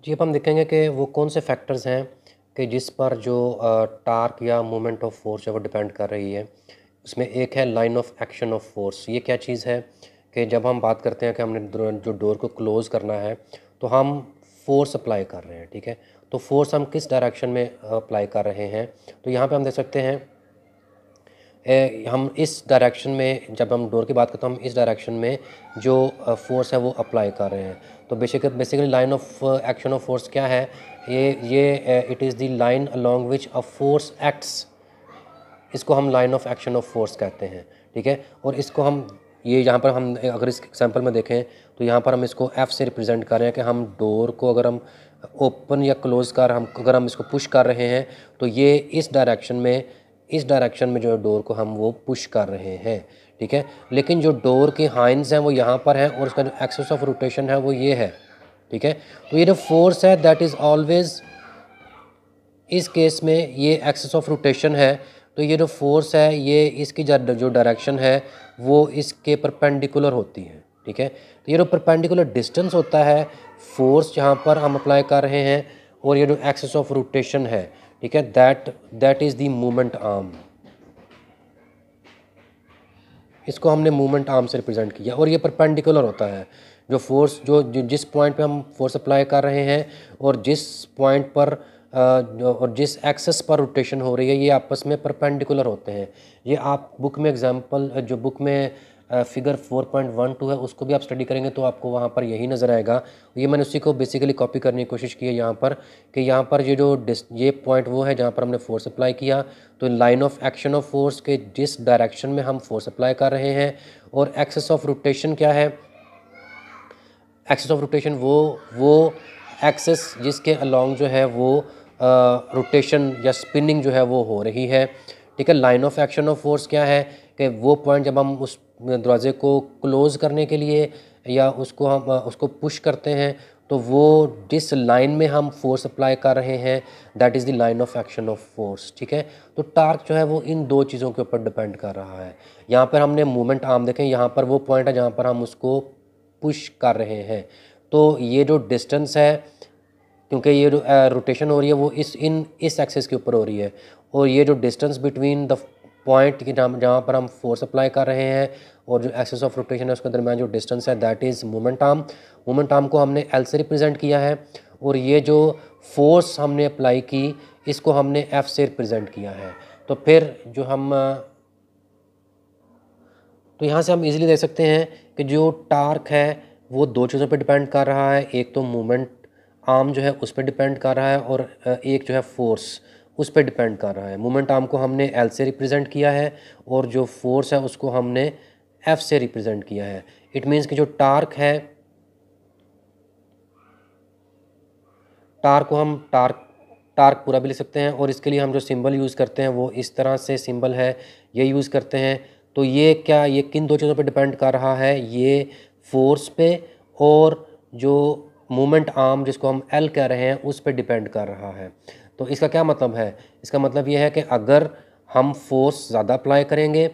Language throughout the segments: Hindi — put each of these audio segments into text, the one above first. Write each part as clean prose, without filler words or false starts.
जी, अब हम देखेंगे कि वो कौन से फैक्टर्स हैं कि जिस पर जो टार्क या मोमेंट ऑफ फोर्स है वो डिपेंड कर रही है। उसमें एक है line of action of force. ये क्या चीज़ है कि जब हम बात करते हैं कि हमने जो डोर को क्लोज़ करना है तो हम फोर्स अप्लाई कर रहे हैं, ठीक है। तो फोर्स हम किस डायरेक्शन में अप्लाई कर रहे हैं, तो यहाँ पे हम देख सकते हैं हम इस डायरेक्शन में, जब हम डोर की बात करते हैं हम इस डायरेक्शन में जो फोर्स है वो अप्लाई कर रहे हैं। तो basically line of action of force क्या है, ये it is the line along which a force acts. इसको हम line of action of force कहते हैं, ठीक है। और इसको हम ये यहाँ पर हम अगर इस एग्जांपल में देखें तो यहाँ पर हम इसको F से रिप्रेजेंट कर रहे हैं कि हम डोर को अगर हम ओपन या क्लोज़ कर हम अगर हम इसको पुश कर रहे हैं तो ये इस डायरेक्शन में जो है डोर को हम वो पुश कर रहे हैं, ठीक है। लेकिन जो डोर के हाइंस हैं वो यहाँ पर हैं और उसका जो एक्सिस ऑफ रोटेशन है वो ये है, ठीक है। तो ये जो फोर्स है दैट इज़ ऑलवेज, इस केस में ये एक्सिस ऑफ रोटेशन है, तो ये जो फोर्स है ये इसकी जो डायरेक्शन है वो इसके परपेंडिकुलर होती है, ठीक है। तो ये जो परपेंडिकुलर डिस्टेंस होता है फोर्स जहाँ पर हम अप्लाई कर रहे हैं और ये जो एक्सिस ऑफ रोटेशन है, ठीक है, that is the moment arm. इसको हमने मूवमेंट आर्म से रिप्रेजेंट किया और ये परपेंडिकुलर होता है। जो फोर्स जिस पॉइंट पे हम फोर्स अप्लाई कर रहे हैं और जिस पॉइंट पर और जिस एक्सेस पर रोटेशन हो रही है ये आपस में परपेंडिकुलर होते हैं। ये आप बुक में एग्जांपल जो बुक में फिगर 4.12 है उसको भी आप स्टडी करेंगे तो आपको वहाँ पर यही नज़र आएगा। ये मैंने उसी को बेसिकली कॉपी करने की कोशिश की है यहाँ पर, कि यहाँ पर ये पॉइंट वो है जहाँ पर हमने फोर्स अप्लाई किया। तो line of action of force के जिस डायरेक्शन में हम फोर्स अप्लाई कर रहे हैं और एक्सिस ऑफ रोटेशन क्या है, एक्सिस ऑफ रोटेशन वो एक्सिस जिसके अलोंग जो है वो रोटेशन या स्पिनिंग जो है वो हो रही है, ठीक है। Line of action of force क्या है कि वो पॉइंट जब हम उस दरवाजे को क्लोज़ करने के लिए या उसको पुश करते हैं तो वो जिस लाइन में हम फोर्स अप्लाई कर रहे हैं that is the line of action of force, ठीक है। तो टार्क जो है वो इन दो चीज़ों के ऊपर डिपेंड कर रहा है। यहाँ पर हमने मूवमेंट आर्म देखें, यहाँ पर वो पॉइंट है जहाँ पर हम उसको पुश कर रहे हैं। तो ये जो डिस्टेंस है, क्योंकि ये जो रोटेशन हो रही है वो इस एक्सिस के ऊपर हो रही है और ये जो डिस्टेंस बिटवीन द पॉइंट कि जहाँ पर हम फोर्स अप्लाई कर रहे हैं और जो एक्सिस ऑफ रोटेशन है उसके दरमियान जो डिस्टेंस है that is moment arm. Moment arm को हमने एल से रिप्रेजेंट किया है और ये जो फोर्स हमने अप्लाई की इसको हमने एफ से रिप्रेजेंट किया है। तो फिर जो हम तो यहाँ से हम इजीली देख सकते हैं कि जो टार्क है वो दो चीज़ों पे डिपेंड कर रहा है। एक तो मूवमेंट आर्म जो है उस पर डिपेंड कर रहा है और एक जो है फोर्स उस पर डिपेंड कर रहा है। मूवमेंट आर्म को हमने एल से रिप्रेजेंट किया है और जो फोर्स है उसको हमने एफ से रिप्रेजेंट किया है। इट मीन्स कि जो टार्क है, टार्क को हम टार्क पूरा भी लिख सकते हैं और इसके लिए हम जो सिंबल यूज़ करते हैं वो इस तरह से सिंबल है, ये यूज़ करते हैं। तो ये किन दो चीज़ों पे डिपेंड कर रहा है, ये फोर्स पे और जो मूवमेंट आर्म जिसको हम एल कह रहे हैं उस पे डिपेंड कर रहा है। तो इसका क्या मतलब है, इसका मतलब ये है कि अगर हम फोर्स ज़्यादा अप्लाई करेंगे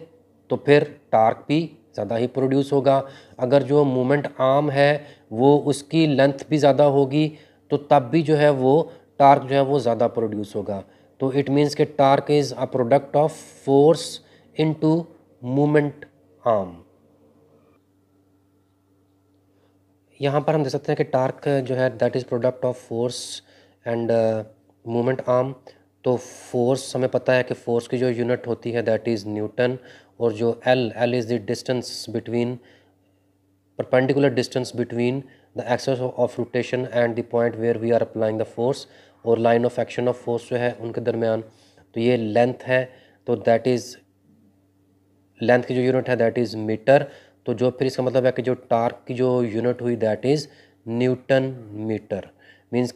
तो फिर टार्क भी ज़्यादा ही प्रोड्यूस होगा। अगर जो मूवमेंट आर्म है वो उसकी लेंथ भी ज़्यादा होगी तो तब भी जो है वो टार्क जो है वो ज़्यादा प्रोड्यूस होगा। तो इट मीन्स कि torque is a product of force into movement arm. यहाँ पर हम देख सकते हैं कि टार्क जो है that is product of force and movement arm. तो फोर्स हमें पता है कि फोर्स की जो यूनिट होती है दैट इज़ न्यूटन और जो L is the distance between perpendicular distance between the axis of rotation and the point where we are applying the force और line of action of force जो है उनके दरमियान। तो ये लेंथ है, तो दैट इज़ लेंथ की जो यूनिट है दैट इज़ मीटर। तो जो फिर इसका मतलब है कि जो टार्क की जो यूनिट हुई that is Newton meter. Means